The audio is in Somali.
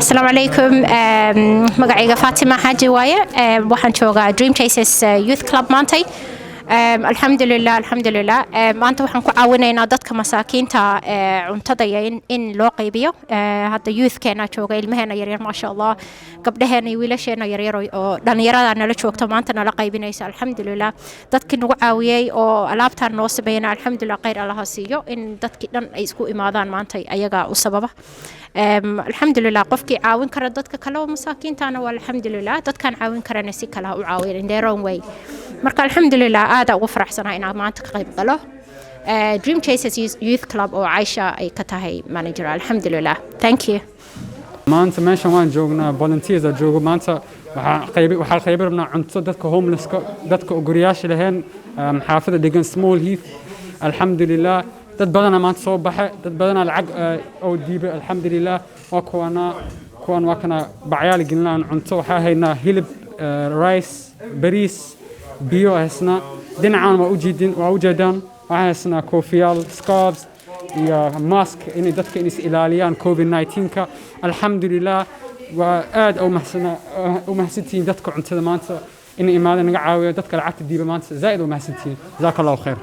السلام عليكم. مقعيقة فاطمة حاجي واية. waxaan joogaa Dream Chasers Youth Club maantay. alxamdulilah maanta waxaan ku caawinaynaa dadka masaakiinta cuntada in loo qaybiyo. hadda youthkeena jooga ilmaheena yaryar maasha Allah, gabdhaheena iyo wiilasheena yaryar oo dhalinyarada nala joogto maanta nala qaybinaysa. alxamdulilah dadkii nagu caawiyay oo alaabtaan noo sameeyna alxamdulilah khayr Allah siiyo in dadkii dhan ay isku imaadaan maanta ayaga u sababa. alxamdulilah qofkii caawin kara dadka kale oo masaakiintaana waa alxamdulilah, dadkaan caawin karana si kale u caawin in their own way. marka alxamdulilah aad ugu faraxsanahay inaan maanta ka qayb galo Dream Chasers Youth Club oo Aisha ay ka tahay manager. alxamdulilah, thank you. maanta meeshan waan joognaa volunteers joogo. maanta waxaa qaybinaa cunto dadka homelesska, dadka guryaasha lahayn, xaafada degan Small Heath. alxamdulilah dad badan maanta soo baxay, dad badan lacag oo diibay. alxamdulilah kuwan waa kana bacyaal gelinaan cunto. waxaa haynaa hilib, rice, bariis, biyo haysna. dhinacaan waa u jeedaan waxaa haysnaa koofiyaal, scarves iyo mask in dadka is ilaaliyaan COVID-19-ka. alxamdulilah waa aad u mahadsantihiin dadka cuntada maanta in imaadeen naga caawiyo, dadka lacagta diiba maanta zaid u mahadsantihiin. jazakallahu khayr.